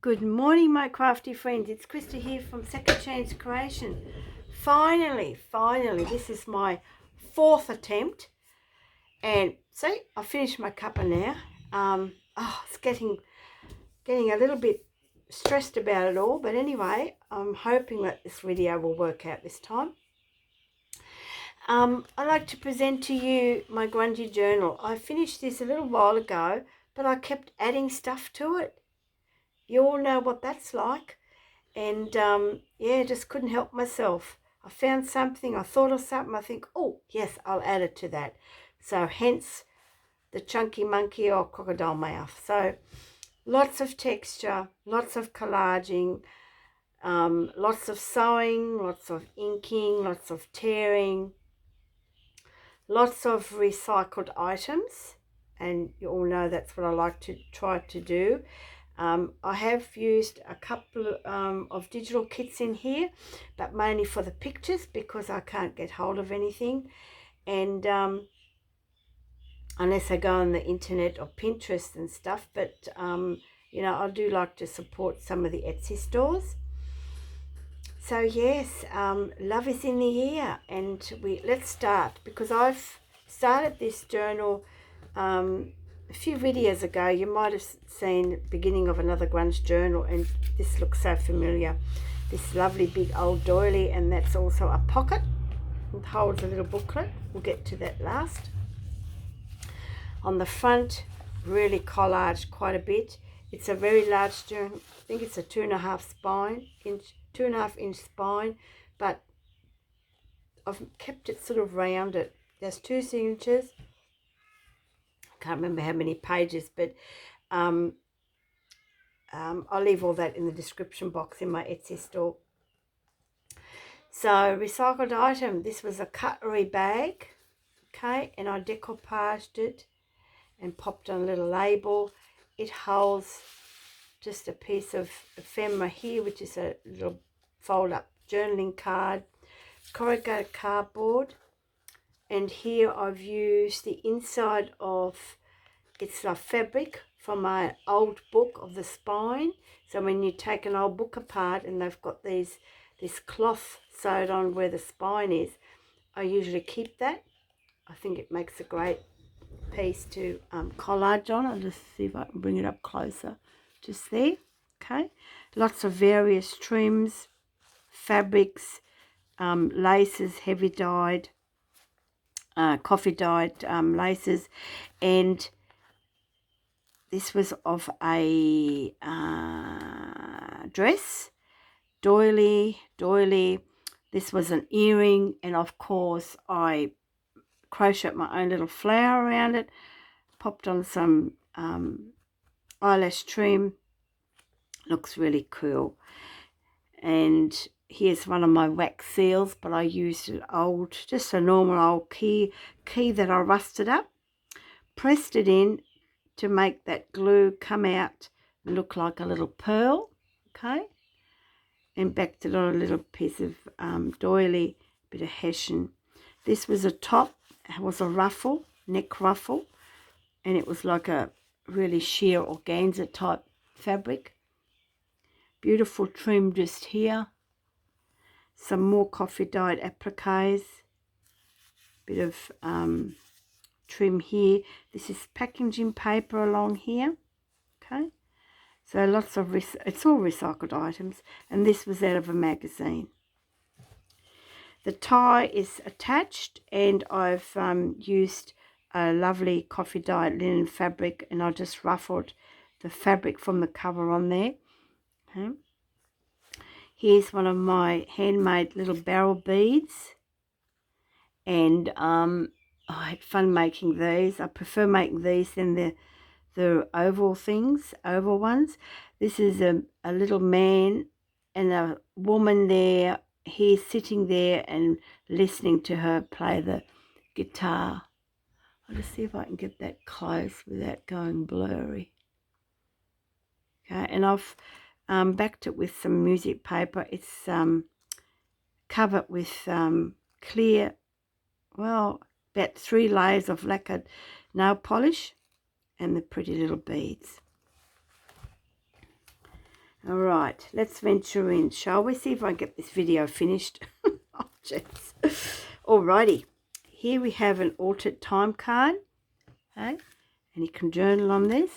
Good morning, my crafty friends. It's Krista here from Second Chance Creation. Finally, this is my fourth attempt. And see, I finished my cuppa now. It's getting a little bit stressed about it all. But anyway, I'm hoping that this video will work out this time. I'd like to present to you my Grungy journal. I finished this a little while ago, but I kept adding stuff to it. You all know what that's like. And just couldn't help myself. I found something, I thought of something, I think, oh yes, I'll add it to that. So hence the chunky monkey or crocodile mouth. So lots of texture, lots of collaging, lots of sewing, lots of inking, lots of tearing, lots of recycled items, and you all know that's what I like to try to do. I have used a couple of digital kits in here, but mainly for the pictures because I can't get hold of anything. And unless I go on the internet or Pinterest and stuff, but I do like to support some of the Etsy stores. So yes, love is in the air, and let's start, because I've started this journal a few videos ago. You might have seen the beginning of another grunge journal, and this looks so familiar. This lovely big old doily, and that's also a pocket. It holds a little booklet. We'll get to that last. On the front, really collaged quite a bit. It's a very large journal. I think it's a 2.5 inch spine, but I've kept it sort of rounded. There's 2 signatures. Can't remember how many pages, but I'll leave all that in the description box in my Etsy store. So recycled item, this was a cutlery bag, okay, and I decoupaged it and popped on a little label. It holds just a piece of ephemera here, which is a little fold up journaling card, corrugated cardboard. And here I've used the inside of, it's a fabric from my old book of the spine. So when you take an old book apart and they've got this cloth sewed on where the spine is, I usually keep that. I think it makes a great piece to collage on. I'll just see if I can bring it up closer. Just there, okay. Lots of various trims, fabrics, laces, heavy dyed, coffee dyed laces, and this was of a dress, doily. This was an earring, and of course I crocheted my own little flower around it, popped on some eyelash trim. Looks really cool. And here's one of my wax seals, but I used an old, just a normal old key that I rusted up, pressed it in to make that glue come out and look like a little pearl, okay, and backed it on a little piece of doily, bit of hessian. This was a top, it was a ruffle, neck ruffle, and it was like a really sheer organza type fabric. Beautiful trim just here. Some more coffee dyed appliques, bit of trim here. This is packaging paper along here, okay. So lots of it's all recycled items, and this was out of a magazine. The tie is attached, and I've used a lovely coffee dyed linen fabric, and I just ruffled the fabric from the cover on there. Okay. Here's one of my handmade little barrel beads, and I had fun making these. I prefer making these than the oval ones. This is a little man and a woman there. He's sitting there and listening to her play the guitar. I'll just see if I can get that close without going blurry. Okay, and I've backed it with some music paper. It's covered with clear, well, about 3 layers of lacquered nail polish, and the pretty little beads. All right, let's venture in, shall we? See if I can get this video finished. Oh, jeez. Alrighty, here we have an altered time card, okay? And you can journal on this.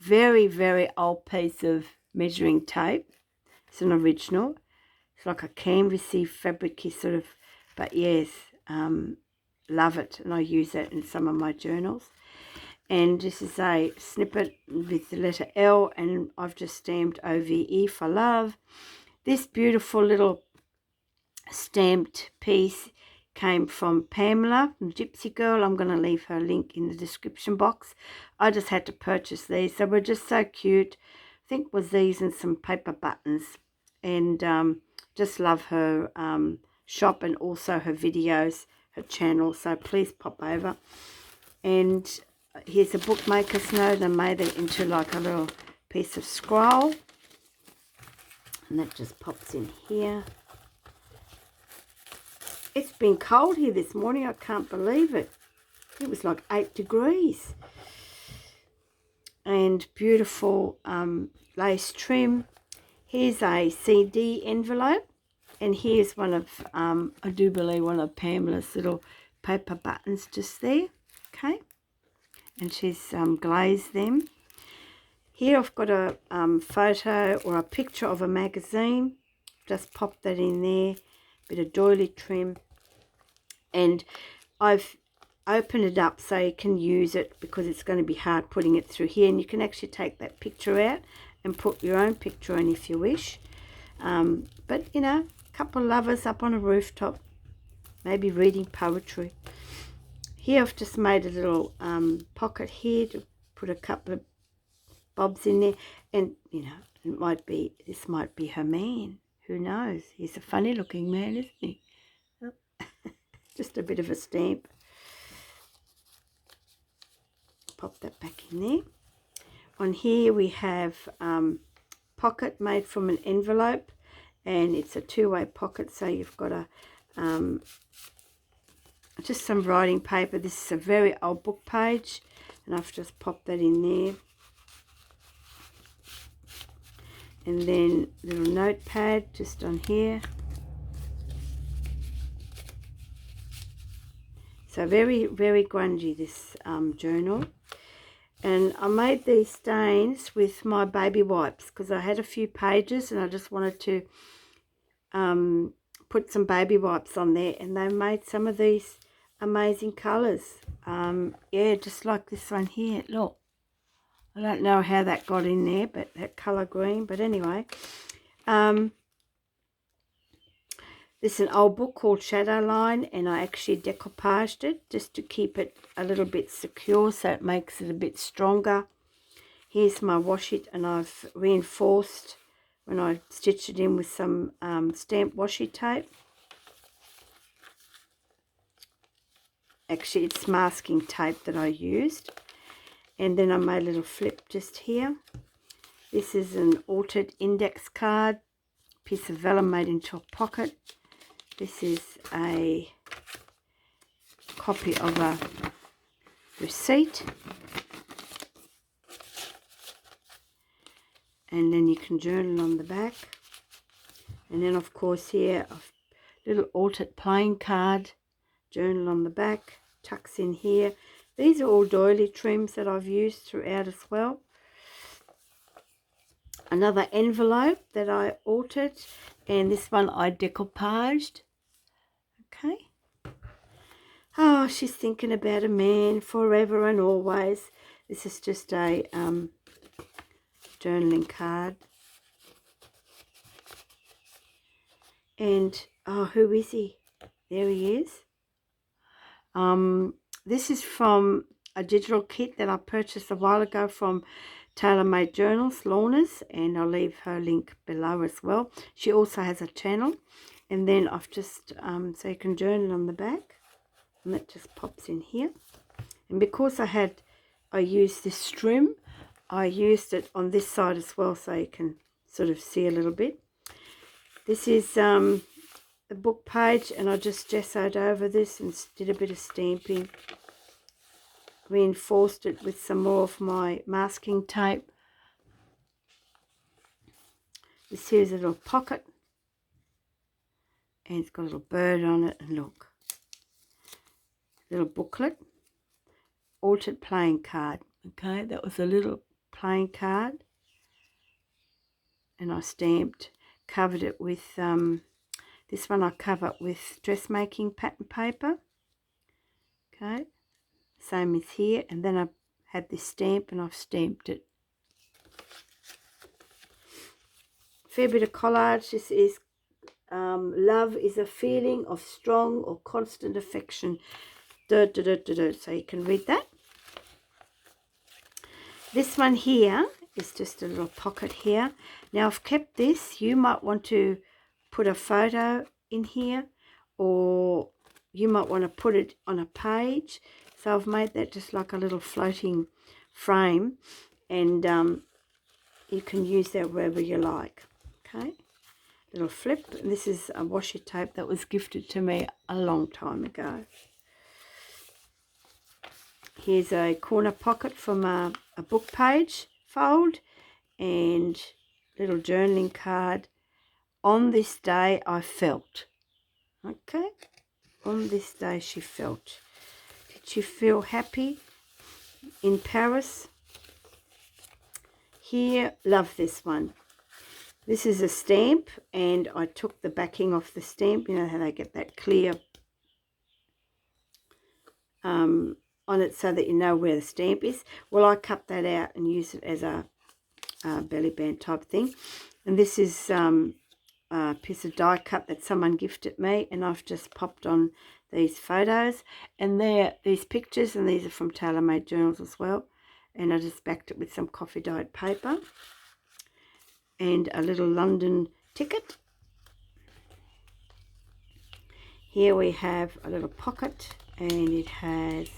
Very, very old piece of measuring tape. It's an original. It's like a canvasy, fabricy sort of, but yes, love it, and I use that in some of my journals. And this is a snippet with the letter L, and I've just stamped OVE for love. This beautiful little stamped piece came from Pamela, from Gypsy Girl. I'm going to leave her link in the description box. I just had to purchase these. They were just so cute. I think it was these and some paper buttons. And just love her shop and also her videos, her channel. So please pop over. And here's a bookmaker's note. I made it into like a little piece of scroll. And that just pops in here. It's been cold here this morning. I can't believe it. It was like 8 degrees. And beautiful lace trim. Here's a CD envelope. And here's one of, I do believe, one of Pamela's little paper buttons just there. Okay. And she's glazed them. Here I've got a photo or a picture of a magazine. Just pop that in there. Bit of doily trim, and I've opened it up so you can use it because it's going to be hard putting it through here, and you can actually take that picture out and put your own picture in if you wish. But you know, a couple of lovers up on a rooftop, maybe reading poetry. Here I've just made a little pocket here to put a couple of bobs in there, and you know, this might be her man. Who knows? He's a funny looking man, isn't he? Oh. Just a bit of a stamp. Pop that back in there. On here we have pocket made from an envelope, and it's a two-way pocket, so you've got a just some writing paper. This is a very old book page, and I've just popped that in there. And then little notepad just on here. So very, very grungy, this journal. And I made these stains with my baby wipes because I had a few pages and I just wanted to put some baby wipes on there. And they made some of these amazing colours. Yeah, just like this one here. Look. I don't know how that got in there, but that colour green. But anyway, this is an old book called Shadow Line, and I actually decoupaged it just to keep it a little bit secure, so it makes it a bit stronger. Here's my washi, and I've reinforced when I stitched it in with some stamped washi tape. Actually, it's masking tape that I used. And then I made a little flip just here. This is an altered index card, piece of vellum made into a pocket. This is a copy of a receipt. And then you can journal on the back. And then of course here, a little altered playing card, journal on the back, tucks in here. These are all doily trims that I've used throughout as well. Another envelope that I altered, and this one I decoupaged. Okay. Oh, she's thinking about a man forever and always. This is just a journaling card. And, oh, who is he? There he is. This is from a digital kit that I purchased a while ago from Tailor Made Journals, Lorna's, and I'll leave her link below as well. She also has a channel, and then I've just, so you can journal on the back, and that just pops in here. And because I used this trim, I used it on this side as well, so you can sort of see a little bit. This is the book page, and I just gessoed over this and did a bit of stamping, reinforced it with some more of my masking tape, This here is a little pocket, and it's got a little bird on it, and look, little booklet, altered playing card. Okay, that was a little playing card, and I covered it with this one I cover with dressmaking pattern paper. Okay, same as here, and then I had this stamp and I've stamped it. Fair bit of collage. This is love is a feeling of strong or constant affection. So you can read that. This one here is just a little pocket here. Now I've kept this. You might want to put a photo in here, or you might want to put it on a page. So I've made that just like a little floating frame, and you can use that wherever you like. Okay, little flip. And this is a washi tape that was gifted to me a long time ago. Here's a corner pocket from a book page fold, and little journaling card. On this day I felt. Okay, on this day she felt. Did she feel happy in Paris? Here, love this one. This is a stamp, and I took the backing off the stamp. You know how they get that clear on it so that you know where the stamp is. Well, I cut that out and use it as a belly band type thing. And this is a piece of die cut that someone gifted me, and I've just popped on these photos. And they're these pictures, and these are from Tailor Made Journals as well. And I just backed it with some coffee dyed paper and a little London ticket. Here we have a little pocket, and it has,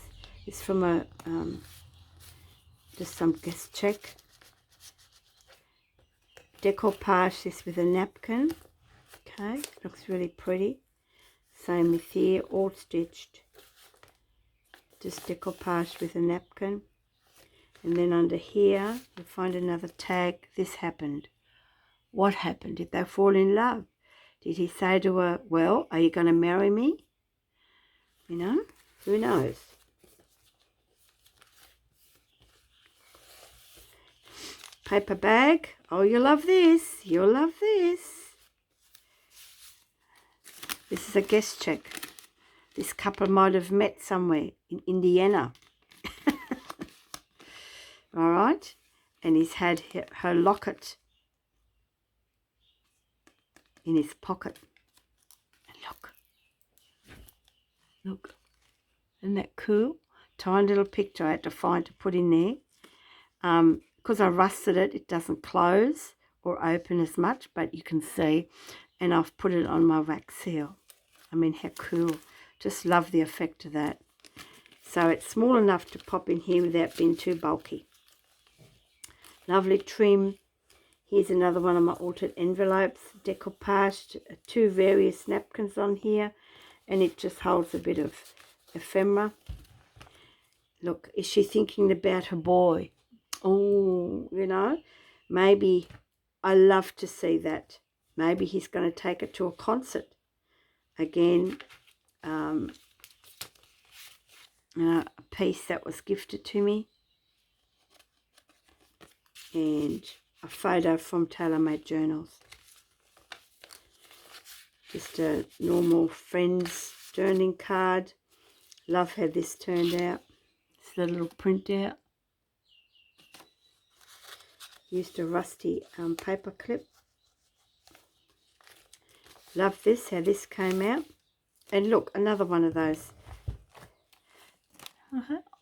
it's from a just some guest check. Decoupage this with a napkin. Okay, looks really pretty. Same with here, all stitched. Just decoupage with a napkin. And then under here, you'll find another tag. This happened. What happened? Did they fall in love? Did he say to her, well, are you going to marry me? You know, who knows? Paper bag. Oh, you'll love this. You'll love this. This is a guest check. This couple might have met somewhere in Indiana. All right. And he's had her locket in his pocket. And look, isn't that cool? Tiny little picture I had to find to put in there. Because I rusted it, it doesn't close or open as much, but you can see. And I've put it on my wax seal. I mean, how cool. Just love the effect of that. So it's small enough to pop in here without being too bulky. Lovely trim. Here's another one of my altered envelopes, decoupaged, 2 various napkins on here, and it just holds a bit of ephemera. Look, is she thinking about her boy? Oh, you know, maybe I love to see that. Maybe he's going to take her to a concert. Again, a piece that was gifted to me. And a photo from Tailor Made Journals. Just a normal friends journaling card. Love how this turned out. It's a little printout. Used a rusty paper clip. Love this, how this came out. And look, another one of those.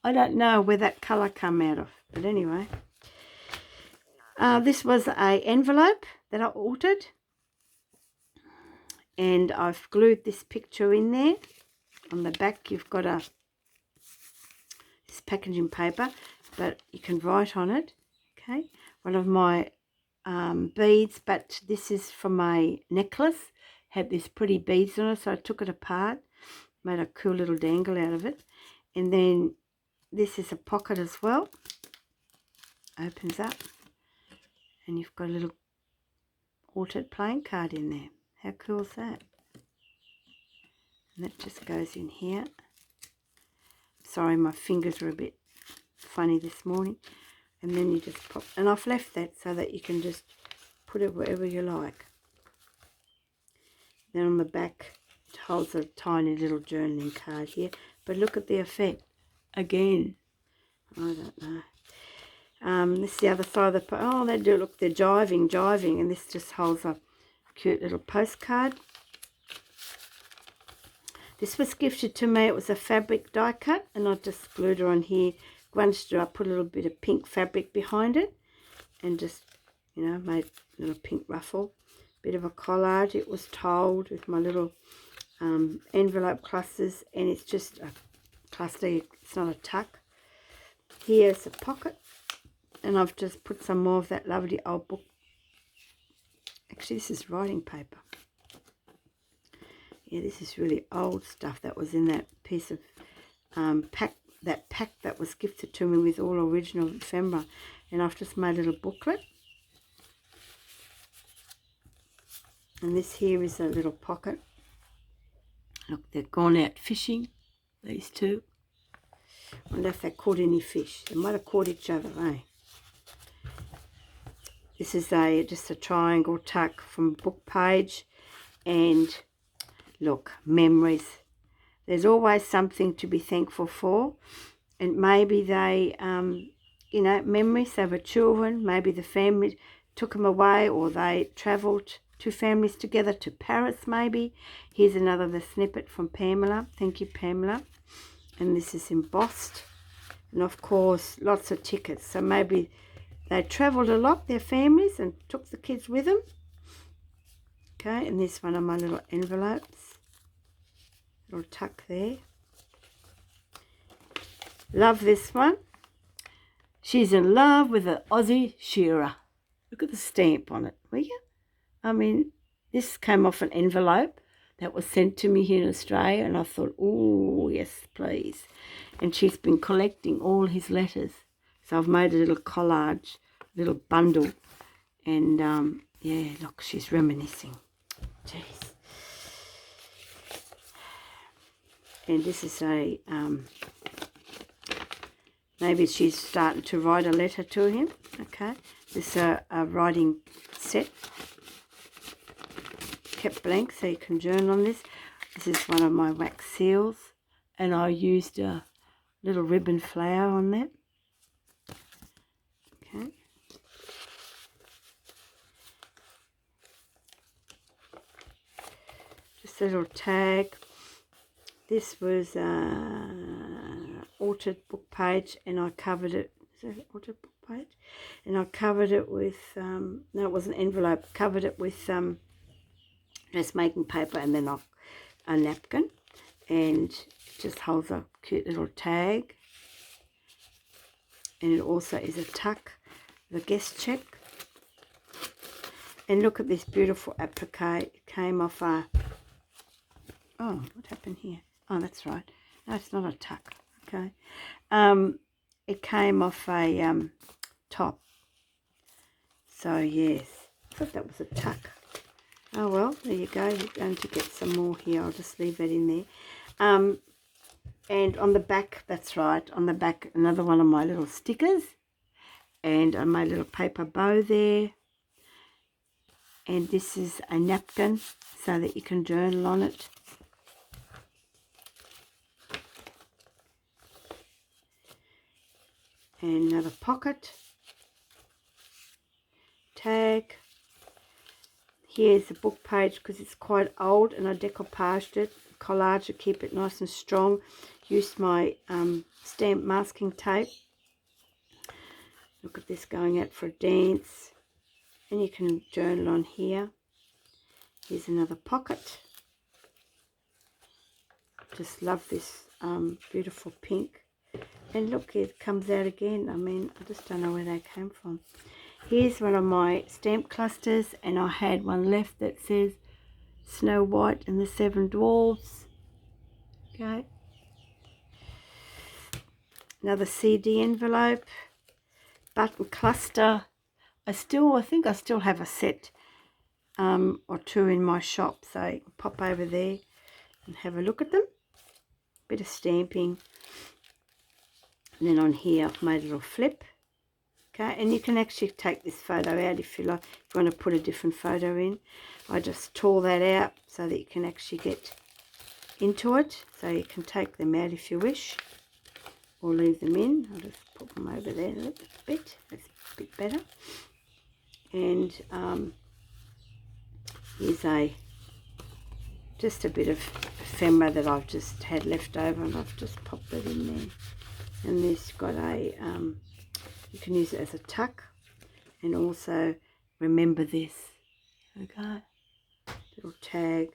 I don't know where that colour came out of, but anyway. This was a envelope that I altered, and I've glued this picture in there. On the back you've got this packaging paper, but you can write on it. Okay, one of my beads, but this is from my necklace, had these pretty beads on it, so I took it apart, made a cool little dangle out of it. And then this is a pocket as well, opens up. And you've got a little altered playing card in there. How cool is that? And that just goes in here. Sorry, my fingers were a bit funny this morning. And then you just pop, and I've left that so that you can just put it wherever you like. Then on the back, it holds a tiny little journaling card here. But look at the effect. Again, I don't know. This is the other side of the, oh, they do, look, they're jiving. And this just holds a cute little postcard. This was gifted to me. It was a fabric die cut, and I just glued her on here. Grunged her, I put a little bit of pink fabric behind it, and just, you know, made a little pink ruffle. Bit of a collage. It was told with my little envelope clusters, and it's just a cluster. It's not a tuck. Here's a pocket, and I've just put some more of that lovely old book. Actually, this is writing paper. Yeah, this is really old stuff that was in that piece of pack that was gifted to me with all original ephemera. And I've just made a little booklet. And this here is a little pocket. Look, they've gone out fishing, these two. I wonder if they caught any fish. They might have caught each other, eh? This is just a triangle tuck from a book page. And look, memories. There's always something to be thankful for. And maybe they, you know, memories, they were children. Maybe the family took them away, or they travelled, two families together to Paris maybe. Here's the snippet from Pamela. Thank you, Pamela. And this is embossed. And of course, lots of tickets. So maybe they travelled a lot, their families, and took the kids with them. Okay, and this one of my little envelopes. Little tuck there. Love this one. She's in love with an Aussie shearer. Look at the stamp on it, will you? I mean, this came off an envelope that was sent to me here in Australia, and I thought, oh, yes, please. And she's been collecting all his letters. So I've made a little collage, a little bundle. And, yeah, look, she's reminiscing. Jeez. And this is a, maybe she's starting to write a letter to him. Okay. This is a writing set. Kept blank, so you can journal on this. This is one of my wax seals. And I used a little ribbon flower on that. Okay. Just a little tag. This was altered book page, and I covered it. Is that an altered book page? And I covered it with, no, it was an envelope. Covered it with dressmaking paper, and then a napkin. And it just holds a cute little tag. And it also is a tuck, the guest check. And look at this beautiful applique. It came off a, oh, what happened here? Oh, that's right. No, it's not a tuck. Okay. It came off a top. So, yes. I thought that was a tuck. Oh, well, there you go. You're going to get some more here. I'll just leave that in there. And on the back, that's right, on the back, another one of my little stickers. And I made a little paper bow there. And this is a napkin so that you can journal on it. And another pocket, tag. Here's a book page because it's quite old, and I decoupaged it, collage to keep it nice and strong. Used my stamp masking tape. Look at this, going out for a dance. And you can journal on here. Here's another pocket. Just love this beautiful pink. And look, it comes out again. I mean, I just don't know where they came from. Here's one of my stamp clusters, and I had one left that says Snow White and the Seven Dwarfs. Okay. Another CD envelope. Button cluster. I think I still have a set or two in my shop, so you can pop over there and have a look at them. Bit of stamping. And then on here I've made a little flip. Okay, and you can actually take this photo out if you like. If you want to put a different photo in. I just tore that out so that you can actually get into it. So you can take them out if you wish, or leave them in. I'll just put them over there a little bit. That's a bit better. And here's just a bit of ephemera that I've just had left over, and I've just popped it in there. And this got a you can use it as a tuck, and also remember this. Okay, little tag.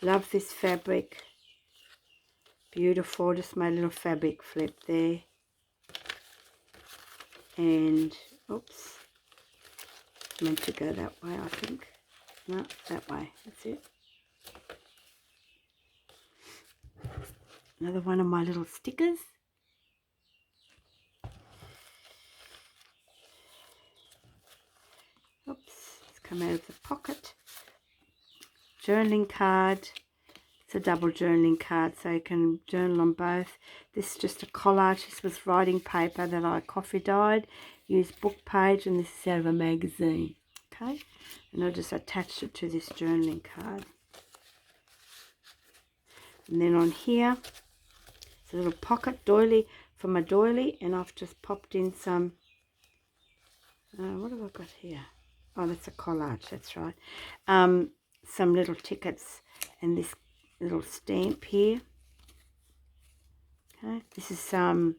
Love this fabric. Beautiful. Just my little fabric flip there. And oops, meant to go that way, I think. No, that way. That's it. Another one of my little stickers. Oops, it's come out of the pocket. Journaling card. It's a double journaling card, so you can journal on both. This is just a collage. This was writing paper that I coffee dyed. Used book page, and this is out of a magazine. Okay, and I just attached it to this journaling card. And then on here, it's a little pocket doily for my doily, and I've just popped in some, what have I got here? Oh, that's a collage, that's right. Some little tickets and this little stamp here. Okay, this is some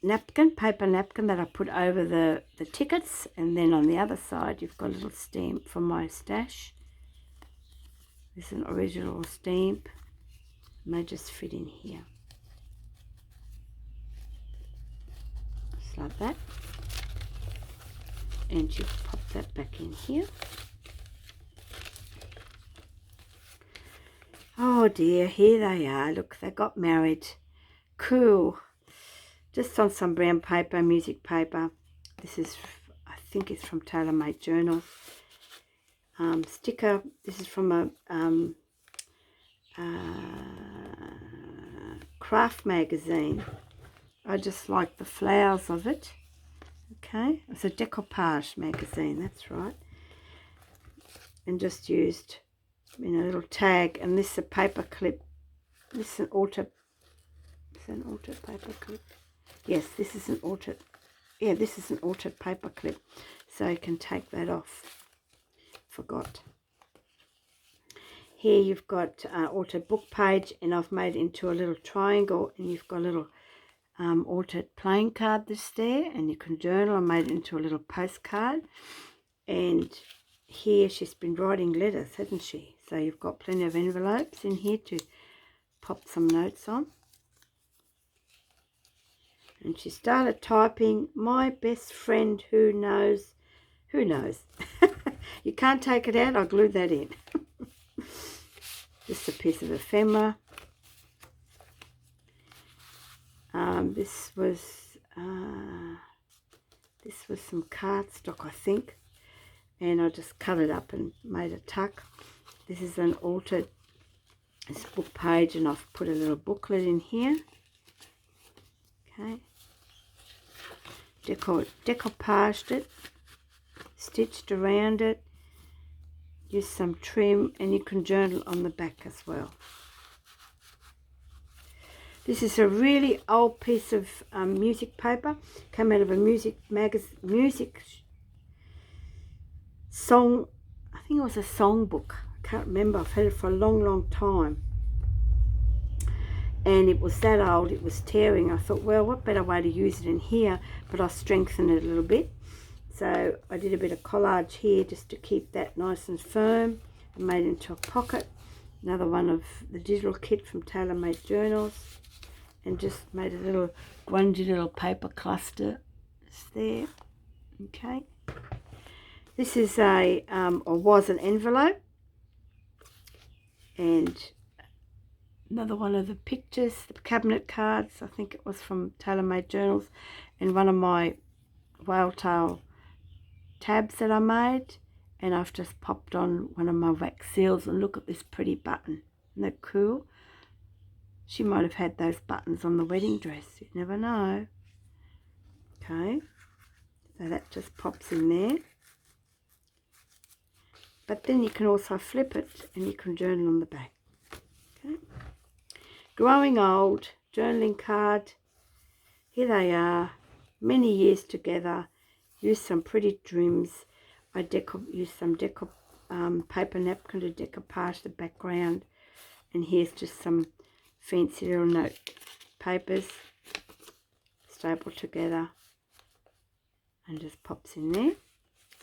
napkin, paper napkin that I put over the tickets, and then on the other side you've got a little stamp from my stash. This is an original stamp, and they just fit in here. Just like that. And you pop that back in here. Oh dear, here they are. Look, they got married. Cool. Just on some brown paper, music paper. This is, I think it's from Tailor Made Journal. Sticker. This is from a craft magazine. I just like the flowers of it. Okay, it's a decoupage magazine, that's right. And just used in a little tag, and this is a paper clip. This is an altered paper clip. Yes, this is an altered. Yeah, this is an altered paper clip, so you can take that off. Forgot. Here you've got altered book page, and I've made it into a little triangle, and you've got a little altered playing card that's there, and you can journal. I made it into a little postcard, and here she's been writing letters, hasn't she? So you've got plenty of envelopes in here to pop some notes on. And she started typing, my best friend who knows. Who knows? You can't take it out. I glued that in. Just a piece of ephemera. This was some cardstock, I think, and I just cut it up and made a tuck. This is an altered book page, and I've put a little booklet in here. Okay, decoupaged it, stitched around it, used some trim, and you can journal on the back as well. This is a really old piece of music paper. Came out of a music song. I think it was a song book. I can't remember. I've had it for a long, long time. And it was that old. It was tearing. I thought, well, what better way to use it in here? But I strengthened it a little bit. So I did a bit of collage here just to keep that nice and firm. I made it into a pocket. Another one of the digital kit from Tailor Made Journals. And just made a little grungy little paper cluster just there. Okay. This is a, or was an envelope. And another one of the pictures, the cabinet cards. I think it was from Tailor Made Journals. and one of my whale tail tabs that I made, and I've just popped on one of my wax seals, and look at this pretty button. Isn't that cool? She might have had those buttons on the wedding dress, you never know. Okay, so that just pops in there. But then you can also flip it and you can journal on the back. Okay. Growing old, journaling card. Here they are, many years together. Used some pretty trims. I used some paper napkin to decoupage the background. And here's just some fancy little note papers stapled together and just pops in there.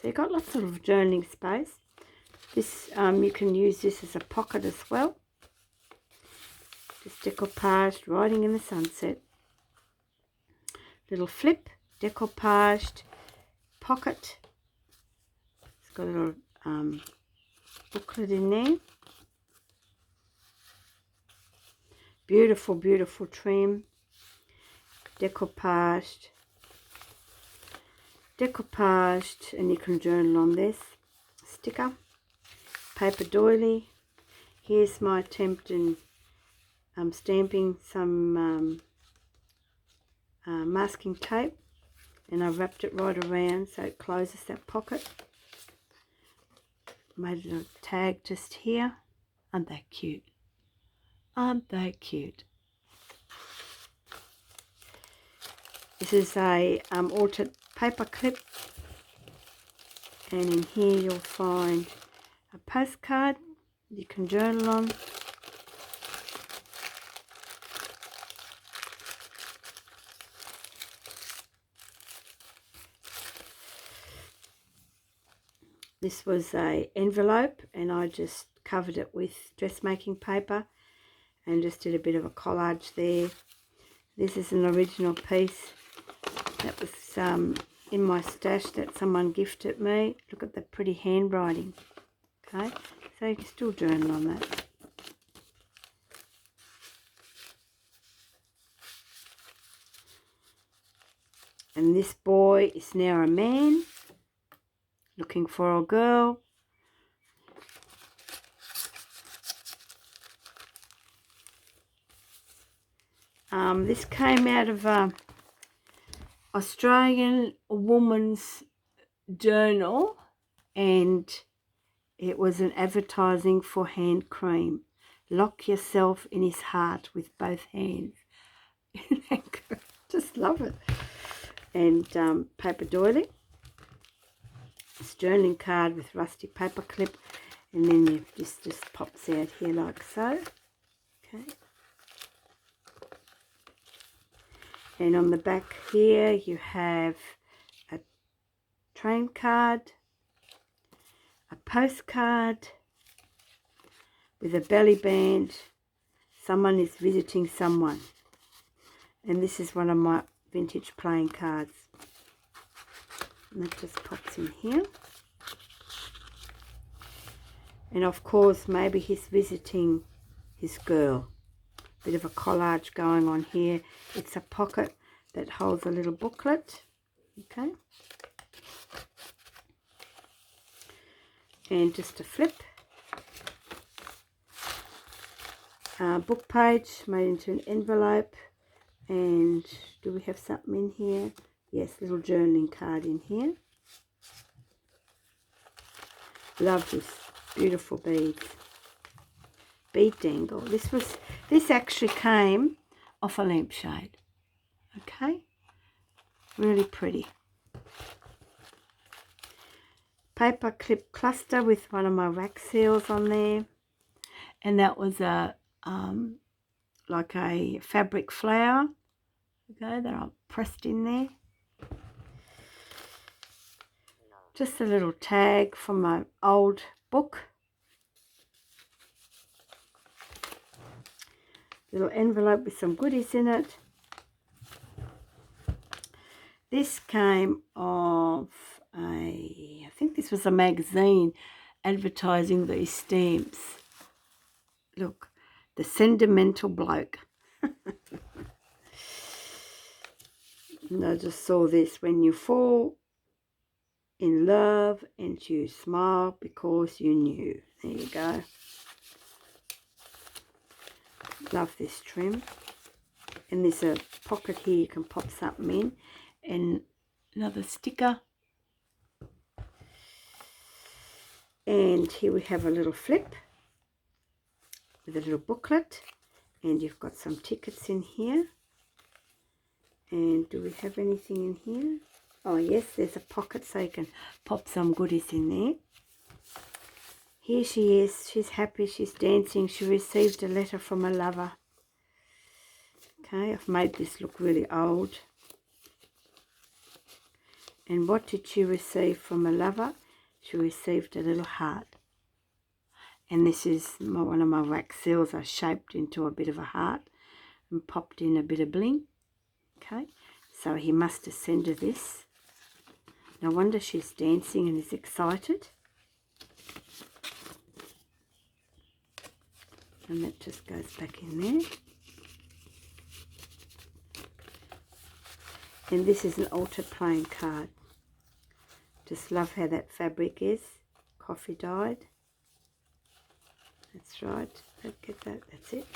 So you've got lots of journaling space. This you can use this as a pocket as well. Just decoupaged, riding in the sunset. Little flip, decoupaged, pocket. It's got a little booklet in there. Beautiful, beautiful trim. Decoupaged, and you can journal on this. Sticker, paper doily. Here's my attempt in stamping some masking tape, and I wrapped it right around so it closes that pocket. Made a little tag just here. Aren't they cute? Aren't they cute? This is a altered paper clip, and in here you'll find a postcard you can journal on. This was a envelope, and I just covered it with dressmaking paper and just did a bit of a collage there. This is an original piece that was in my stash that someone gifted me. Look at the pretty handwriting. Okay, so you can still journal on that. And this boy is now a man looking for a girl. This came out of Australian Woman's Journal, and it was an advertising for hand cream. Lock yourself in his heart with both hands. Just love it. And paper doily. This journaling card with rusty paper clip, and then you just pops out here like so. Okay. And on the back here you have a train card, a postcard with a belly band. Someone is visiting someone. And this is one of my vintage playing cards. And that just pops in here. And of course, maybe he's visiting his girl. Bit of a collage going on here. It's a pocket that holds a little booklet. Okay. And just a flip. Book page made into an envelope. And do we have something in here? Yes, little journaling card in here. Love this. Beautiful beads. Bead dangle. This actually came off a lampshade. Okay. Really pretty. Paper clip cluster with one of my wax seals on there. And that was a like a fabric flower. Okay, that I pressed in there. Just a little tag from my old book. Little envelope with some goodies in it. This came off I think this was a magazine advertising these stamps. Look, the sentimental bloke. And I just saw this: when you fall in love and you smile because you knew. There you go. Love this trim. And there's a pocket here you can pop something in, and another sticker. And here we have a little flip with a little booklet, and you've got some tickets in here. And do we have anything in here? Oh yes, there's a pocket so you can pop some goodies in there. Here she is. She's happy. She's dancing. She received a letter from a lover. Okay, I've made this look really old. And what did she receive from a lover? She received a little heart. And this is one of my wax seals I shaped into a bit of a heart and popped in a bit of bling. Okay, so he must have sent her this. No wonder she's dancing and is excited. And that just goes back in there. And this is an altered plain card. Just love how that fabric is. Coffee dyed. That's right. Don't get that. That's it.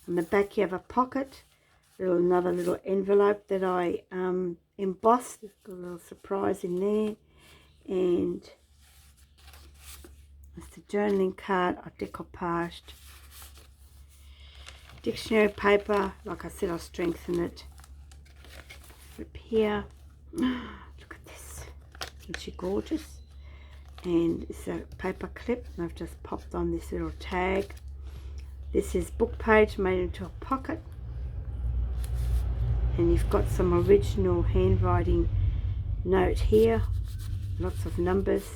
On the back you have a pocket. Another little envelope that I embossed. Got a little surprise in there. And that's the journaling card I decoupaged. Dictionary paper. Like I said, I'll strengthen it. Flip here. Look at this. Isn't she gorgeous? And it's a paper clip, and I've just popped on this little tag. This is book page made into a pocket, and you've got some original handwriting note here, lots of numbers.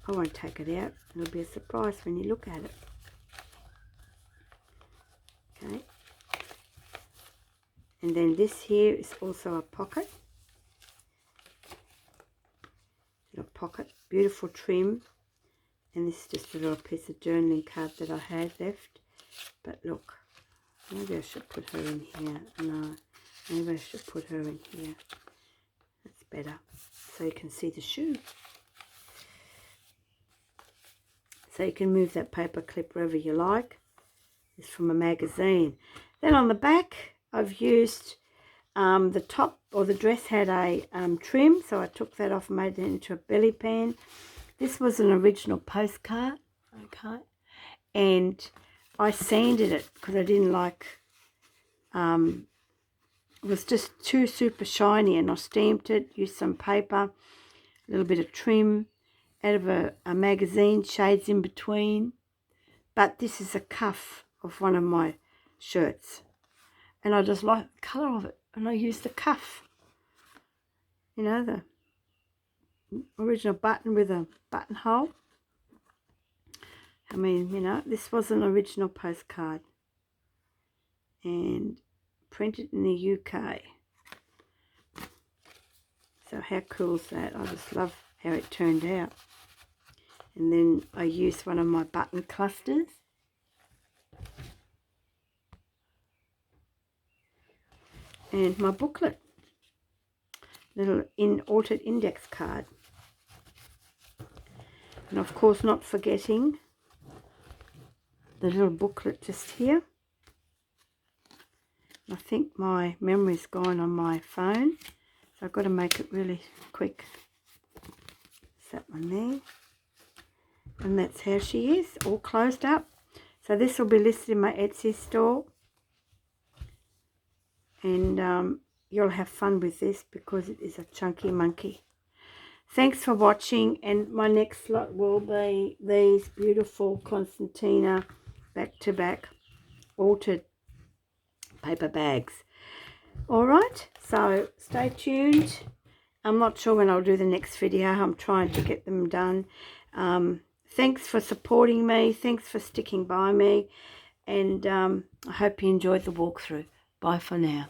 I won't take it out, it'll be a surprise when you look at it. Okay, and then this here is also a pocket. Little pocket, beautiful trim, and this is just a little piece of journaling card that I had left. But look, maybe I should put her in here. No, maybe I should put her in here. That's better, so you can see the shoe. So you can move that paper clip wherever you like. It's from a magazine. Then on the back, I've used the top, or the dress had a trim, so I took that off and made it into a belly pan. This was an original postcard, okay, and I sanded it because I didn't like, it was just too super shiny, and I stamped it, used some paper, a little bit of trim out of a magazine, shades in between. But this is a cuff of one of my shirts, and I just like the colour of it, and I used the cuff, you know, the original button with a buttonhole. I mean, you know, this was an original postcard and printed in the UK. So how cool is that? I just love how it turned out. And then I used one of my button clusters. And my booklet, little altered index card. And of course, not forgetting the little booklet just here. I think my memory's gone on my phone, so I've got to make it really quick. That one there. And that's how she is, all closed up. So this will be listed in my Etsy store. And you'll have fun with this because it is a chunky monkey. Thanks for watching, and my next lot will be these beautiful Constantina back-to-back altered paper bags. Alright, so stay tuned. I'm not sure when I'll do the next video. I'm trying to get them done. Thanks for supporting me. Thanks for sticking by me. And I hope you enjoyed the walkthrough. Bye for now.